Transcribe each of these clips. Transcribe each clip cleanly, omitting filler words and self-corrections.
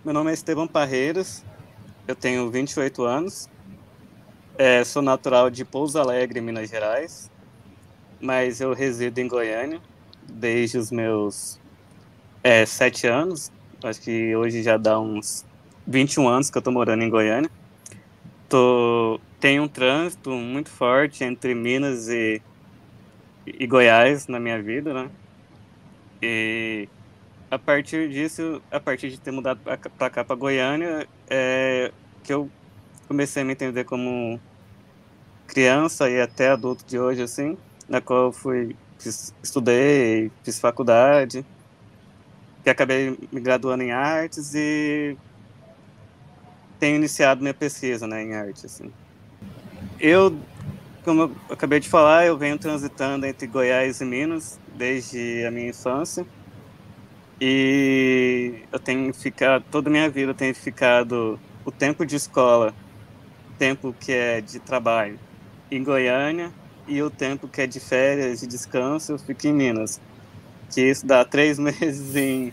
Meu nome é Esteban Parreiras, eu tenho 28 anos, sou natural de Pouso Alegre, Minas Gerais, mas eu resido em Goiânia desde os meus 7 anos, acho que hoje já dá uns 21 anos que eu estou morando em Goiânia. Tem um trânsito muito forte entre Minas e Goiás na minha vida, né? E a partir disso, a partir de ter mudado para cá, para Goiânia, que eu comecei a me entender como criança e até adulto de hoje, assim, na qual eu estudei, fiz faculdade, que acabei me graduando em artes e tenho iniciado minha pesquisa, né, em arte, assim. Como eu acabei de falar, eu venho transitando entre Goiás e Minas desde a minha infância e eu tenho ficado, toda a minha vida eu tenho ficado o tempo de escola, tempo que é de trabalho em Goiânia e o tempo que é de férias e descanso eu fico em Minas, que isso dá 3 meses em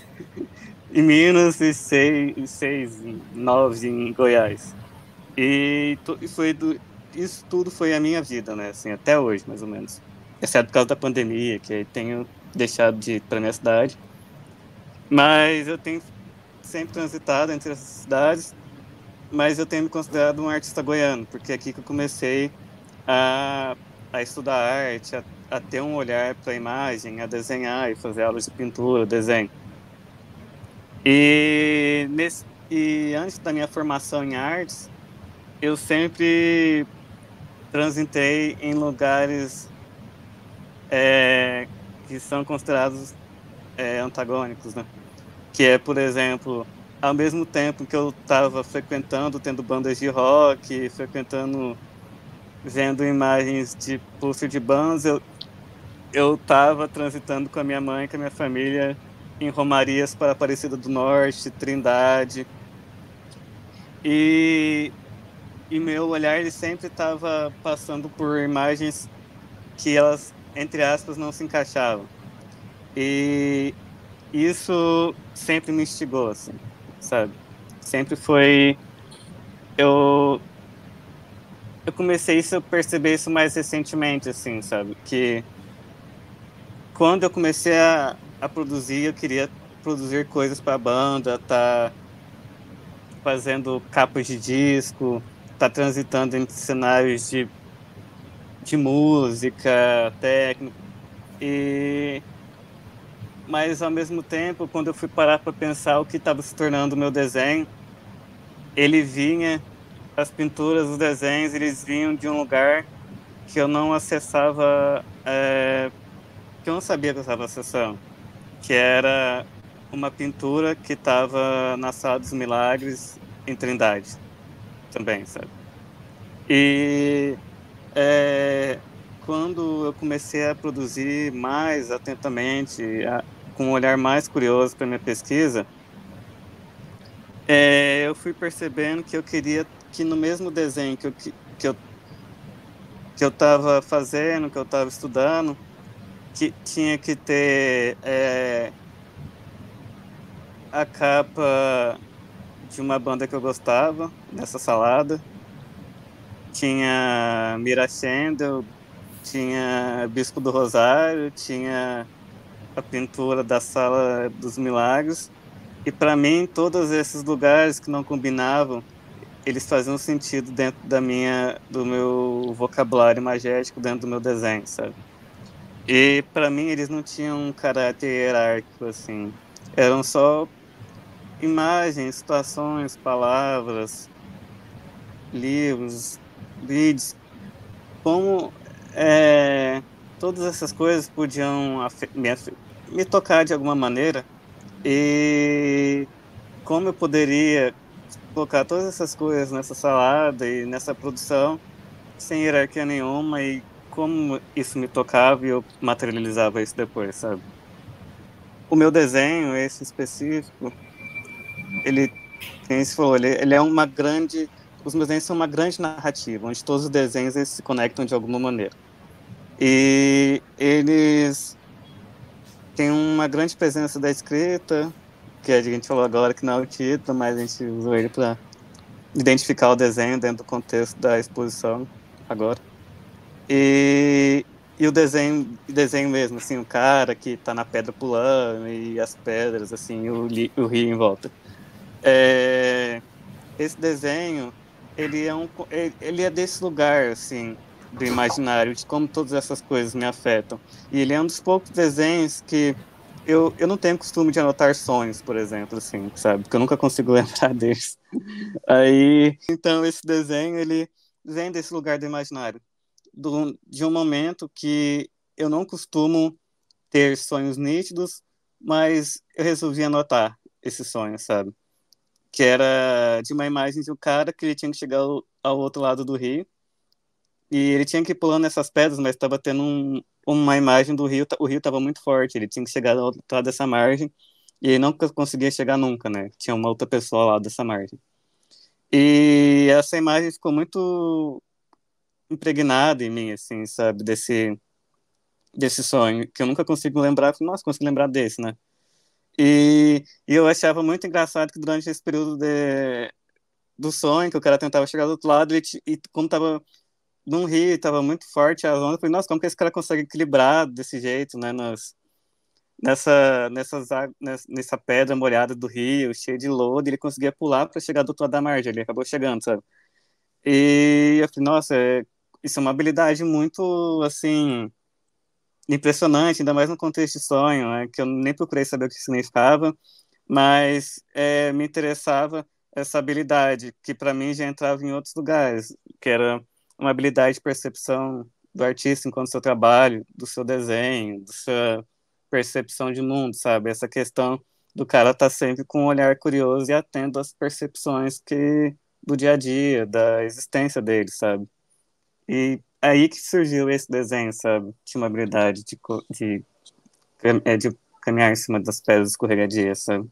Minas e 9 em Goiás. Isso tudo foi a minha vida, né? Assim, até hoje, mais ou menos. Exceto por causa da pandemia, que aí tenho deixado de ir para minha cidade. Mas eu tenho sempre transitado entre essas cidades, mas eu tenho me considerado um artista goiano, porque é aqui que eu comecei a, a estudar arte, a ter um olhar para a imagem, a desenhar e fazer aulas de pintura, desenho. E antes da minha formação em artes, eu sempre transitei em lugares que são considerados antagônicos, né? Que é, por exemplo, ao mesmo tempo que eu estava frequentando, tendo bandas de rock, vendo imagens de pôster de bandas, eu estava transitando com a minha mãe, com a minha família, em romarias para Aparecida do Norte, Trindade, e, e meu olhar ele sempre estava passando por imagens que elas, entre aspas, não se encaixavam. E isso sempre me instigou, assim, sabe? Sempre foi... Eu, eu comecei a perceber isso mais recentemente, assim, sabe? Que quando eu comecei a produzir, eu queria produzir coisas para a banda, tá fazendo capas de disco, tá transitando entre cenários de música, técnico. Mas, ao mesmo tempo, quando eu fui parar para pensar o que estava se tornando o meu desenho, ele vinha, as pinturas, os desenhos, eles vinham de um lugar que eu não acessava, que eu não sabia que eu estava acessando, que era uma pintura que estava na Sala dos Milagres, em Trindade, também, sabe? E quando eu comecei a produzir mais atentamente, com um olhar mais curioso para minha pesquisa, eu fui percebendo que eu queria que no mesmo desenho que eu estava fazendo, que eu estava estudando, que tinha que ter a capa de uma banda que eu gostava, nessa salada. Tinha Mira Schendel, tinha Bispo do Rosário, tinha a pintura da Sala dos Milagres. E para mim, todos esses lugares que não combinavam, eles faziam sentido dentro do meu vocabulário imagético, dentro do meu desenho, sabe? E para mim eles não tinham um caráter hierárquico, assim. Eram só imagens, situações, palavras, livros, vídeos. Como todas essas coisas podiam me tocar de alguma maneira e como eu poderia colocar todas essas coisas nessa salada e nessa produção sem hierarquia nenhuma e como isso me tocava e eu materializava isso depois, sabe? O meu desenho, esse específico, ele, quem se falou, ele é uma grande... Os meus desenhos são uma grande narrativa, onde todos os desenhos eles se conectam de alguma maneira. E eles tem uma grande presença da escrita, que a gente falou agora que não é o título, mas a gente usou ele para identificar o desenho dentro do contexto da exposição agora. E, e o desenho mesmo, assim, o cara que tá na pedra pulando e as pedras, assim, o rio em volta. É, esse desenho, ele é desse lugar, assim, do imaginário, de como todas essas coisas me afetam. E ele é um dos poucos desenhos que eu não tenho costume de anotar sonhos, por exemplo, assim, sabe? Porque eu nunca consigo lembrar deles. Aí, então, esse desenho, ele vem desse lugar do imaginário, de um momento que eu não costumo ter sonhos nítidos, mas eu resolvi anotar esse sonho, sabe? Que era de uma imagem de um cara que ele tinha que chegar ao outro lado do rio, e ele tinha que ir pulando essas pedras, mas estava tendo uma imagem do rio, o rio estava muito forte, ele tinha que chegar ao outro lado dessa margem, e ele não conseguia chegar nunca, né? Tinha uma outra pessoa lá dessa margem. E essa imagem ficou muito impregnada em mim, assim, sabe? Desse sonho, que eu nunca consigo lembrar. Nossa, consigo lembrar desse, né? E eu achava muito engraçado que durante esse período do sonho, que o cara tentava chegar do outro lado, e como tava num rio, tava muito forte a onda, eu falei, nossa, como que esse cara consegue equilibrar desse jeito, né? Nessa pedra molhada do rio, cheia de lodo, ele conseguia pular para chegar do outro lado da margem, ele acabou chegando, sabe? E eu falei, nossa, isso é uma habilidade muito, assim, impressionante, ainda mais no contexto de sonho, né, que eu nem procurei saber o que significava, mas me interessava essa habilidade, que para mim já entrava em outros lugares, que era uma habilidade de percepção do artista enquanto seu trabalho, do seu desenho, da sua percepção de mundo, sabe? Essa questão do cara estar sempre com um olhar curioso e atento às percepções do dia a dia, da existência dele, sabe? E aí que surgiu esse desenho, sabe? Tinha uma habilidade de caminhar em cima das pedras escorregadias, sabe?